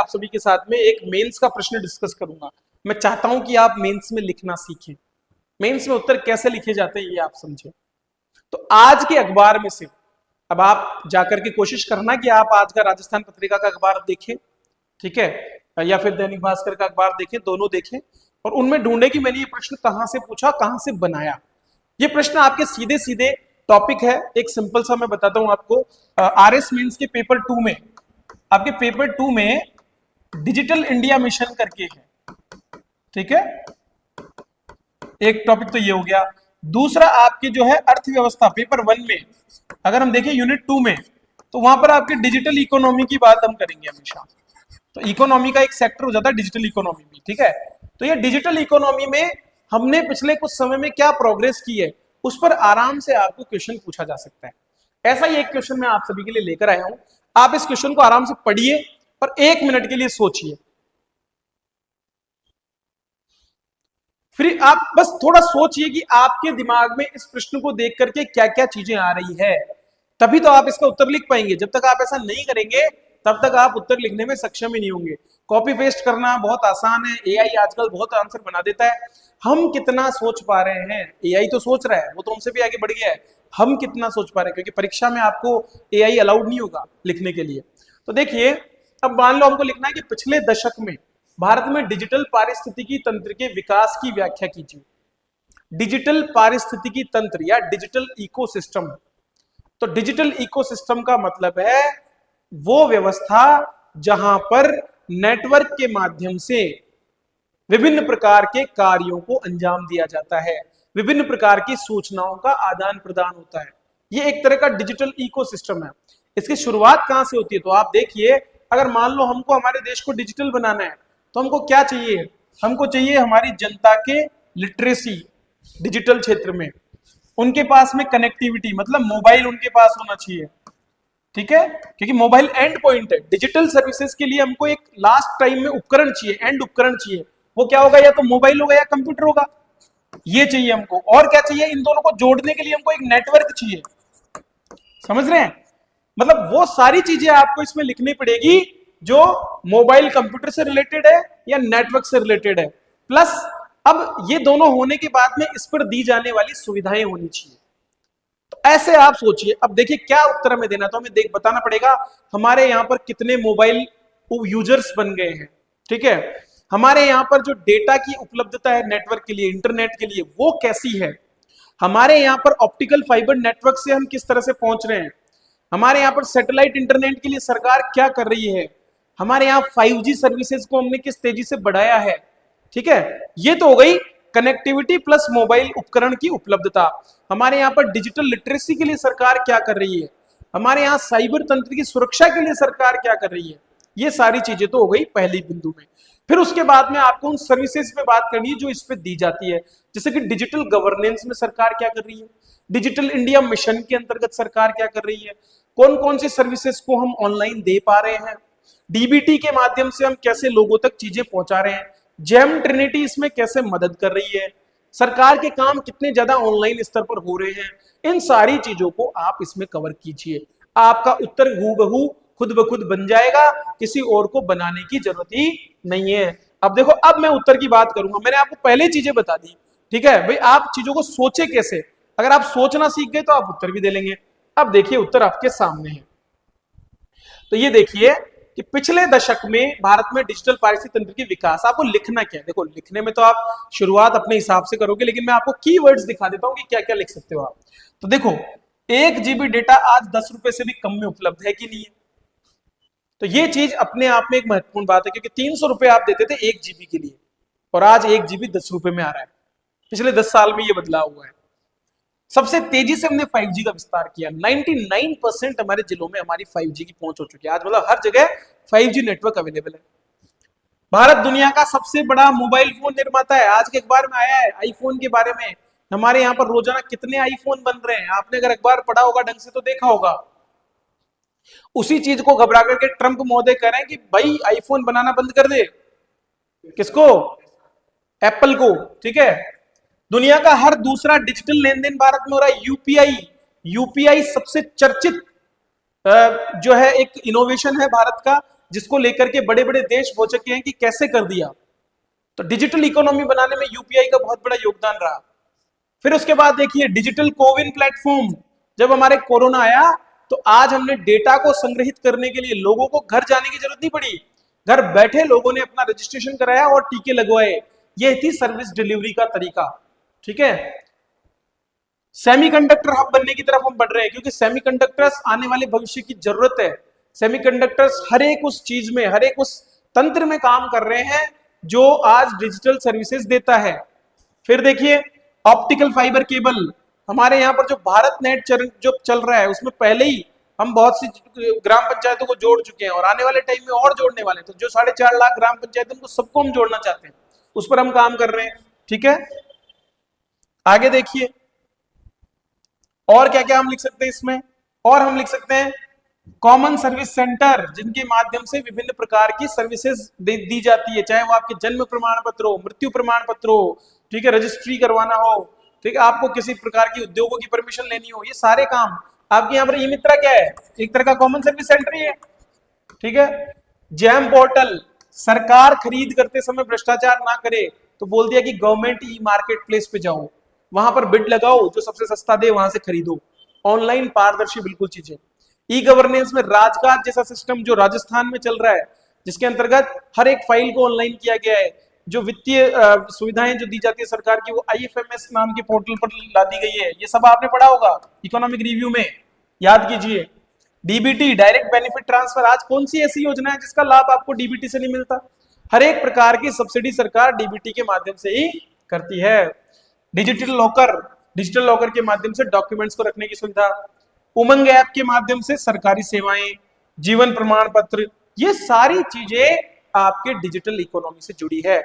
आप सभी के साथ में एक मेंस का प्रश्न डिस्कस करूंगा। मैं चाहता हूं कि आप मेंस में लिखना सीखें, मेंस में उत्तर कैसे लिखे जाते हैं ये आप समझें। तो आज के अखबार में से अब आप जाकर के कोशिश करना कि आप आज का राजस्थान पत्रिका का अखबार देखें, ठीक है, या फिर दैनिक भास्कर का अखबार देखें, दोनों देखें और उनमें ढूंढे कि मैंने ये प्रश्न कहां से पूछा, कहां से बनाया। ये प्रश्न आपके सीधे सीधे टॉपिक है, एक सिंपल सा मैं बताता हूं आपको। आरएस मेंस के पेपर 2 में, आपके पेपर 2 में डिजिटल इंडिया मिशन करके है, ठीक है, एक टॉपिक तो ये हो गया। दूसरा आपके जो है अर्थव्यवस्था, पेपर 1 में अगर हम देखें यूनिट 2 में, तो वहां पर आपके डिजिटल इकोनॉमी की बात हम करेंगे हमेशा। तो इकोनॉमी का एक सेक्टर हो जाता है डिजिटल इकोनॉमी में, ठीक है। तो ये डिजिटल इकोनॉमी में हमने पिछले कुछ समय में क्या प्रोग्रेस की है, उस पर आराम से आपको क्वेश्चन पूछा जा सकता है। ऐसा ही एक क्वेश्चन मैं आप सभी के लिए लेकर आया हूं। आप इस क्वेश्चन को आराम से पढ़िए और 1 मिनट के लिए सोचिए, फिर आप बस थोड़ा सोचिए कि आपके दिमाग में इस प्रश्न को देख करके क्या क्या चीजें आ रही है, तभी तो आप इसका उत्तर लिख पाएंगे। जब तक आप ऐसा नहीं करेंगे तब तक आप उत्तर लिखने में सक्षम ही नहीं होंगे। कॉपी पेस्ट करना बहुत आसान है, एआई आजकल बहुत आंसर बना देता है। हम कितना सोच पा रहे हैं, एआई तो सोच रहा है, वो तो हमसे भी आगे बढ़ गया है, हम कितना सोच पा रहे हैं, क्योंकि परीक्षा में आपको एआई अलाउड नहीं होगा लिखने के लिए। तो देखिए, अब मान लो हमको लिखना है कि पिछले दशक में भारत में डिजिटल पारिस्थितिकी तंत्र के विकास की व्याख्या कीजिए। डिजिटल पारिस्थितिकी तंत्र या डिजिटल इकोसिस्टम। तो डिजिटल इकोसिस्टम का मतलब है वो व्यवस्था जहां पर नेटवर्क के माध्यम से विभिन्न प्रकार के कार्यों को अंजाम दिया जाता है, विभिन्न प्रकार की सूचनाओं का आदान प्रदान होता है। ये एक तरह का डिजिटल इकोसिस्टम है। इसकी शुरुआत कहां से होती है, तो आप देखिए, अगर मान लो हमको हमारे देश को डिजिटल बनाना है तो हमको क्या चाहिए, हमको चाहिए हमारी जनता के लिटरेसी डिजिटल क्षेत्र में, उनके पास में कनेक्टिविटी, मतलब मोबाइल उनके पास होना चाहिए, ठीक है, क्योंकि मोबाइल एंड पॉइंट है। डिजिटल सर्विसेज के लिए हमको एक लास्ट टाइम में उपकरण चाहिए, एंड उपकरण चाहिए। वो क्या होगा, या तो मोबाइल होगा या कंप्यूटर होगा, ये चाहिए हमको। और क्या चाहिए, इन दोनों को जोड़ने के लिए हमको एक नेटवर्क चाहिए। समझ रहे हैं, मतलब वो सारी चीजें आपको इसमें लिखनी पड़ेगी जो मोबाइल कंप्यूटर से रिलेटेड है या नेटवर्क से रिलेटेड है। प्लस अब ये दोनों होने के बाद में इस पर दी जाने वाली सुविधाएं होनी चाहिए। तो ऐसे आप सोचिए। अब देखिए क्या उत्तर हमें देना, तो हमें बताना पड़ेगा हमारे यहाँ पर कितने मोबाइल यूजर्स बन गए हैं, ठीक है, हमारे यहाँ पर जो डेटा की उपलब्धता है नेटवर्क के लिए, इंटरनेट के लिए, वो कैसी है, हमारे यहाँ पर ऑप्टिकल फाइबर नेटवर्क से हम किस तरह से पहुंच रहे हैं, हमारे यहाँ पर सैटेलाइट इंटरनेट के लिए सरकार क्या कर रही है, हमारे यहाँ 5G सर्विसेज को हमने किस तेजी से बढ़ाया है, ठीक है। ये तो हो गई कनेक्टिविटी प्लस मोबाइल उपकरण की उपलब्धता। हमारे यहाँ पर डिजिटल लिटरेसी के लिए सरकार क्या कर रही है, हमारे यहाँ साइबर तंत्र की सुरक्षा के लिए सरकार क्या कर रही है। ये सारी चीजें तो हो गई पहली बिंदु में। फिर उसके बाद में आपको उन सर्विसेज पे बात करनी है जो इस पे दी जाती है, जैसे कि डिजिटल गवर्नेंस में सरकार क्या कर रही है, डिजिटल इंडिया मिशन के अंतर्गत सरकार क्या कर रही है, कौन कौन सी सर्विसेज को हम ऑनलाइन दे पा रहे हैं, डीबीटी के माध्यम से हम कैसे लोगों तक चीजें पहुंचा रहे हैं, जेम ट्रिनिटी इसमें कैसे मदद कर रही है, सरकार के काम कितने ज्यादा ऑनलाइन स्तर पर हो रहे हैं। इन सारी चीजों को आप इसमें कवर कीजिए, आपका उत्तर हूबहू खुद ब खुद बन जाएगा, किसी और को बनाने की जरूरत ही नहीं है। अब देखो, अब मैं उत्तर की बात करूंगा। मैंने आपको पहले चीजें बता दी, ठीक है भाई, आप चीजों को सोचे कैसे, अगर आप सोचना सीख गए तो आप उत्तर भी दे लेंगे। अब देखिए उत्तर आपके सामने है। तो ये देखिए कि पिछले दशक में भारत में डिजिटल पारिस्थितिकी तंत्र की विकास, आपको लिखना क्या है, देखो लिखने में तो आप शुरुआत अपने हिसाब से करोगे, लेकिन मैं आपको कीवर्ड्स दिखा देता हूं कि क्या क्या लिख सकते हो आप। तो देखो, 1 GB डेटा आज 10 रुपए से भी कम में उपलब्ध है कि नहीं है, तो ये चीज अपने आप में एक महत्वपूर्ण बात है, क्योंकि 300 रुपए आप देते थे 1 GB के लिए और आज 1 GB 10 रुपए में आ रहा है। पिछले 10 साल में ये बदलाव हुआ है। सबसे तेजी से हमने 5G का विस्तार किया, 99% हमारे जिलों में हमारी 5G की पहुंच हो चुकी है। आज मतलब हर जगह 5G नेटवर्क अवेलेबल है। भारत दुनिया का सबसे बड़ा मोबाइल फोन निर्माता है, आज के अखबार में आया है आईफोन के बारे में। हमारे यहाँ पर रोजाना कितने आईफोन बन रहे हैं, आपने अगर अखबार पढ़ा होगा ढंग से तो देखा होगा। उसी चीज को घबरा करके ट्रंप महोदय कह रहे हैं कि भाई आईफोन बनाना बंद कर दे, किसको, एप्पल को, ठीक है। दुनिया का हर दूसरा डिजिटल लेन देन भारत में हो रहा है। यूपीआई सबसे चर्चित जो है एक इनोवेशन है भारत का। जिसको लेकर के बड़े बड़े देश हो चुके हैं कि कैसे कर दिया। तो डिजिटल इकोनॉमी बनाने में यूपीआई का बहुत बड़ा योगदान रहा। फिर उसके बाद देखिए डिजिटल कोविन प्लेटफॉर्म, जब हमारे कोरोना आया तो आज हमने डेटा को संग्रहित करने के लिए लोगों को घर जाने की जरूरत नहीं पड़ी, घर बैठे लोगों ने अपना रजिस्ट्रेशन कराया और टीके लगवाए। ये थी सर्विस डिलीवरी का तरीका। ठीक है, सेमीकंडक्टर हब बनने की तरफ हम बढ़ रहे हैं, क्योंकि सेमीकंडक्टर्स आने वाले भविष्य की जरूरत है। सेमीकंडक्टर्स हर एक उस चीज में, हर एक उस तंत्र में काम कर रहे हैं जो आज डिजिटल सर्विसेज देता है। फिर देखिए ऑप्टिकल फाइबर केबल, हमारे यहाँ पर जो भारत नेट जो चल रहा है उसमें पहले ही हम बहुत सी ग्राम पंचायतों को जोड़ चुके हैं और आने वाले टाइम में और जोड़ने वाले हैं। तो जो 4.5 लाख ग्राम पंचायत उनको सबको हम जोड़ना चाहते हैं, उस पर हम काम कर रहे हैं। ठीक है, आगे देखिए और क्या क्या हम लिख सकते हैं इसमें, और हम लिख सकते हैं कॉमन सर्विस सेंटर, जिनके माध्यम से विभिन्न प्रकार की सर्विसेज दी जाती है, चाहे वो आपके जन्म प्रमाण पत्र हो, मृत्यु प्रमाण पत्र हो, ठीक है, रजिस्ट्री करवाना हो, ठीक है, आपको किसी प्रकार की उद्योगों की परमिशन लेनी हो, ये सारे काम आपके यहाँ पर ई मित्रा क्या है, एक तरह का कॉमन सर्विस सेंटर ही है। ठीक है, जैम पोर्टल, सरकार खरीद करते समय भ्रष्टाचार ना करे तो बोल दिया कि गवर्नमेंट ई मार्केट प्लेस पे जाओ, वहां पर बिड लगाओ, जो सबसे सस्ता दे वहां से खरीदो। ऑनलाइन पारदर्शी बिल्कुल चीजें। ई गवर्नेंस में राजकाज जैसा सिस्टम जो राजस्थान में चल रहा है, जिसके अंतर्गत हर एक फाइल को ऑनलाइन किया गया है। जो वित्तीय सुविधाएं जो दी जाती है सरकार की, वो आईएफएमएस नाम के पोर्टल पर ला दी गई है। ये सब आपने पढ़ा होगा इकोनॉमिक रिव्यू में, याद कीजिए। डीबीटी, डायरेक्ट बेनिफिट ट्रांसफर, आज कौन सी ऐसी योजना है जिसका लाभ आपको डीबीटी से नहीं मिलता? हर एक प्रकार की सब्सिडी सरकार डीबीटी के माध्यम से ही करती है। डिजिटल लॉकर, डिजिटल लॉकर के माध्यम से डॉक्यूमेंट्स को रखने की सुविधा। उमंग ऐप के माध्यम से सरकारी सेवाएं, जीवन प्रमाण पत्र, ये सारी चीजें आपके डिजिटल इकोनॉमी से जुड़ी है।